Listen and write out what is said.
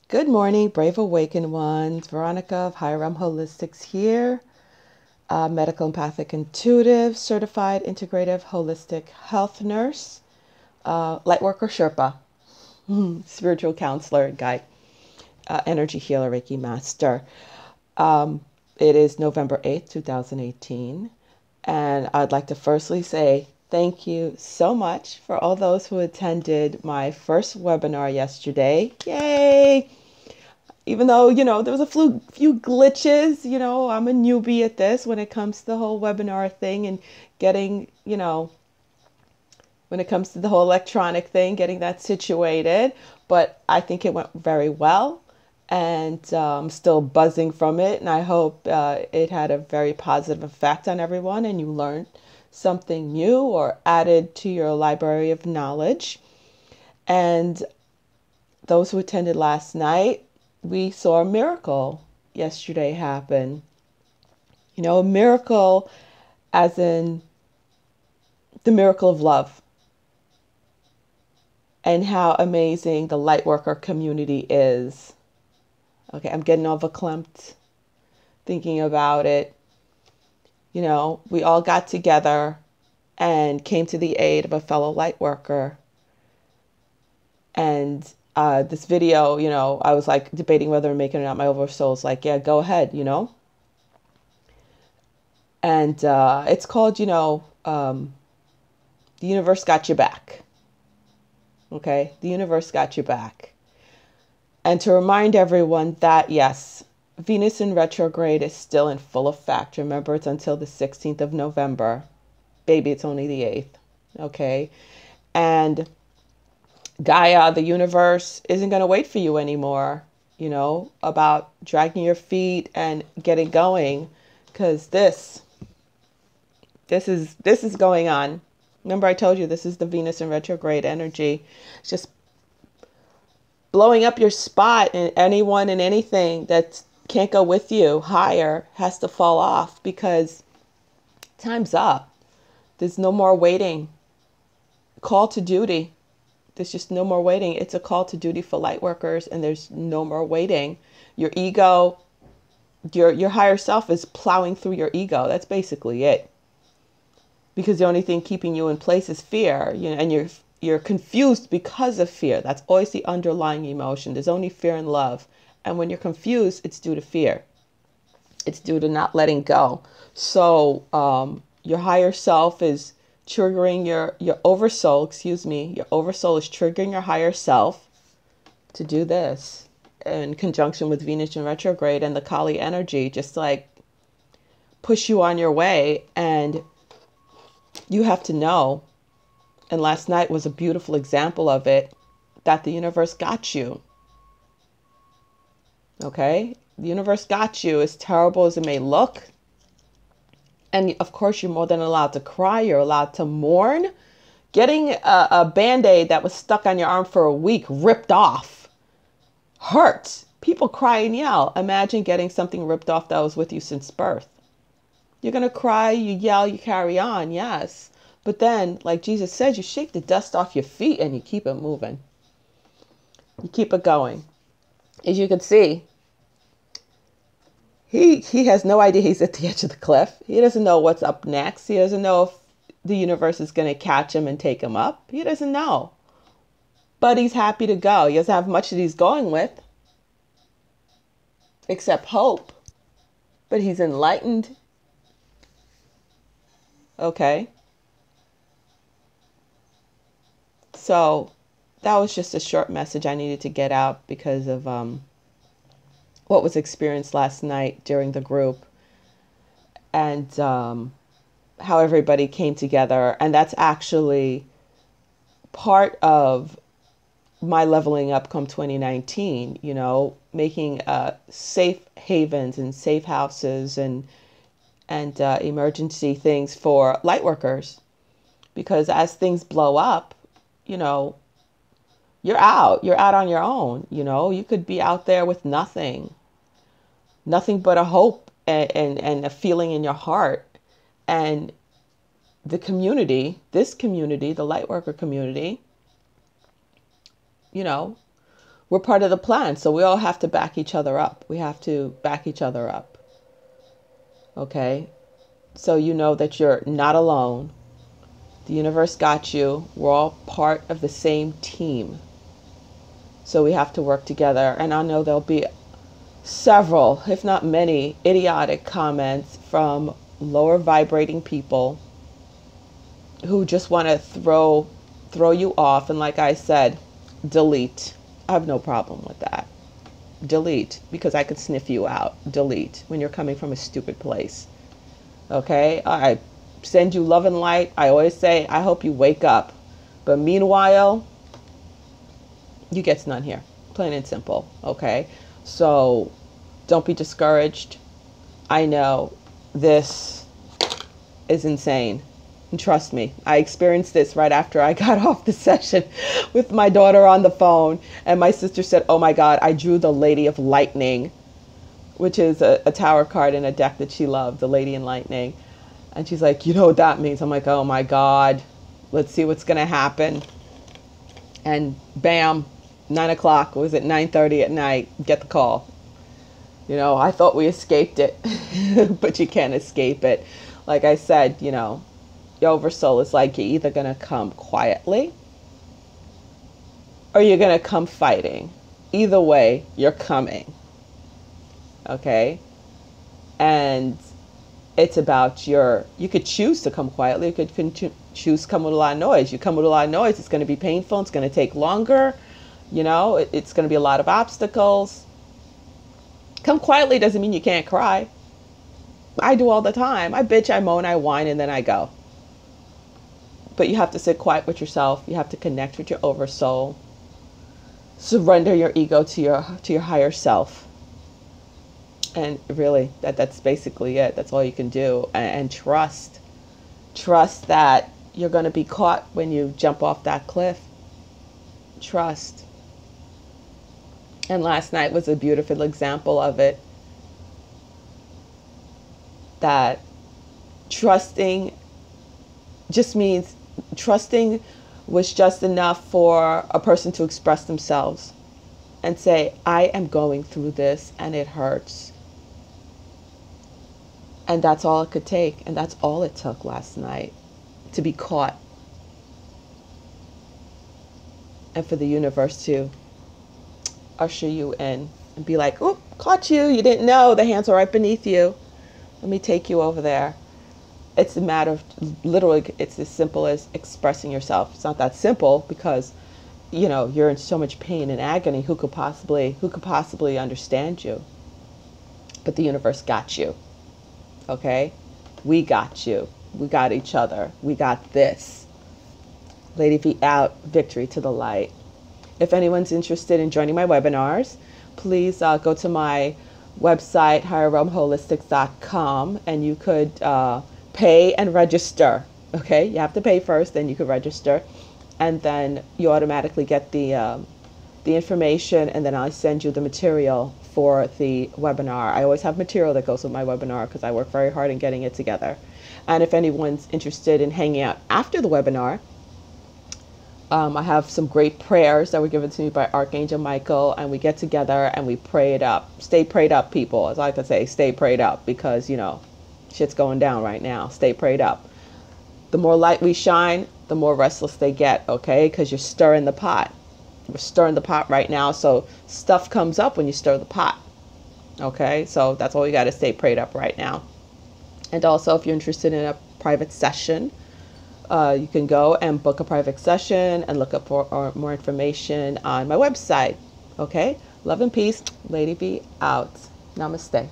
Good morning, brave awakened ones. Veronica of Higher Realm Holistics here, medical empathic intuitive, certified integrative holistic health nurse, lightworker Sherpa, spiritual counselor, guide, energy healer, Reiki master. It is November 8th, 2018. And I'd like to firstly say thank you so much for all those who attended my first webinar yesterday. Yay! Even though, there was a few glitches, I'm a newbie at this when it comes to the whole webinar thing and getting, when it comes to the whole electronic thing, getting that situated. But I think it went very well, and I'm still buzzing from it. And I hope it had a very positive effect on everyone and you learned something new or added to your library of knowledge. And those who attended last night, we saw a miracle yesterday happen. A miracle as in the miracle of love and how amazing the Lightworker community is. Okay, I'm getting all verklempt thinking about it. We all got together and came to the aid of a fellow Lightworker. And this video, I was like debating whether to make it or not. My oversoul's like, yeah, go ahead, And it's called, the universe got your back. Okay, the universe got your back. And to remind everyone that, yes, Venus in retrograde is still in full effect. Remember, it's until the 16th of November. Baby, it's only the 8th. Okay, and Gaia, the universe, isn't going to wait for you anymore, about dragging your feet and getting going, because this is going on. Remember, I told you this is the Venus in retrograde energy. It's just blowing up your spot, and anyone and anything that can't go with you higher has to fall off because time's up. There's no more waiting. Call to duty. There's just no more waiting. It's a call to duty for Lightworkers, and there's no more waiting. Your ego, your higher self is plowing through your ego. That's basically it. Because the only thing keeping you in place is fear, and you're confused because of fear. That's always the underlying emotion. There's only fear and love. And when you're confused, it's due to fear. It's due to not letting go. So your higher self is triggering your oversoul, your oversoul is triggering your higher self to do this in conjunction with Venus in retrograde and the Kali energy, just like push you on your way. And you have to know, and last night was a beautiful example of it, that the universe got you. Okay? The universe got you, as terrible as it may look. And of course, you're more than allowed to cry. You're allowed to mourn. Getting a Band-Aid that was stuck on your arm for a week ripped off hurts. People cry and yell. Imagine getting something ripped off that was with you since birth. You're going to cry, you yell, you carry on, yes. But then, like Jesus says, you shake the dust off your feet and you keep it moving. You keep it going. As you can see, He has no idea he's at the edge of the cliff. He doesn't know what's up next. He doesn't know if the universe is going to catch him and take him up. He doesn't know. But he's happy to go. He doesn't have much that he's going with, except hope. But he's enlightened. Okay. So that was just a short message I needed to get out because of what was experienced last night during the group, and how everybody came together. And that's actually part of my leveling up come 2019, making safe havens and safe houses and emergency things for Lightworkers. Because as things blow up, you're out on your own. You could be out there with nothing but a hope and a feeling in your heart. And the community, the Lightworker community, we're part of the plan. So we all have to back each other up. We have to back each other up. Okay? So you know that you're not alone. The universe got you. We're all part of the same team. So we have to work together. And I know there'll be several, if not many, idiotic comments from lower vibrating people who just want to throw you off. And like I said, delete. I have no problem with that. Delete, because I could sniff you out. Delete when you're coming from a stupid place. Okay? I send you love and light. I always say, I hope you wake up. But meanwhile, you get none here. Plain and simple. Okay? So don't be discouraged. I know this is insane. And trust me, I experienced this right after I got off the session with my daughter on the phone. And my sister said, oh my God, I drew the Lady of Lightning, which is a tower card in a deck that she loved, the Lady in Lightning. And she's like, you know what that means? I'm like, oh my God, let's see what's going to happen. And bam, 9 o'clock, was it 9:30 at night? Get the call. You know, I thought we escaped it, but you can't escape it. Like I said, you know, your oversoul is like, you're either going to come quietly or you're going to come fighting. Either way, you're coming. Okay? And it's about you could choose to come quietly. You could choose to come with a lot of noise. You come with a lot of noise, it's going to be painful. It's going to take longer. You know, it's going to be a lot of obstacles. Come quietly doesn't mean you can't cry. I do all the time. I bitch, I moan, I whine, and then I go. But you have to sit quiet with yourself. You have to connect with your oversoul. Surrender your ego to your higher self. And really, that's basically it. That's all you can do. And trust that you're going to be caught when you jump off that cliff. Trust. And last night was a beautiful example of it. That trusting just means, trusting was just enough for a person to express themselves and say, I am going through this and it hurts. And that's all it could take. And that's all it took last night, to be caught. And for the universe to usher you in and be like, oop, caught you. You didn't know. The hands are right beneath you. Let me take you over there. It's a matter of, literally, it's as simple as expressing yourself. It's not that simple because, you know, you're in so much pain and agony. Who could possibly understand you? But the universe got you. Okay? We got you. We got each other. We got this. Lady V out. Victory to the light. If anyone's interested in joining my webinars, please go to my website, higherrealmholistics.com, and you could pay and register. Okay? You have to pay first, then you could register. And then you automatically get the information, and then I send you the material for the webinar. I always have material that goes with my webinar because I work very hard in getting it together. And if anyone's interested in hanging out after the webinar, I have some great prayers that were given to me by Archangel Michael, and we get together and we pray it up. Stay prayed up, people. As I could say, stay prayed up, because, you know, shit's going down right now. Stay prayed up. The more light we shine, the more restless they get, okay? Because you're stirring the pot. We're stirring the pot right now, so stuff comes up when you stir the pot, okay? So that's all you got to stay prayed up right now. And also, if you're interested in a private session, you can go and book a private session and look up for more information on my website, okay? Love and peace. Lady V out. Namaste.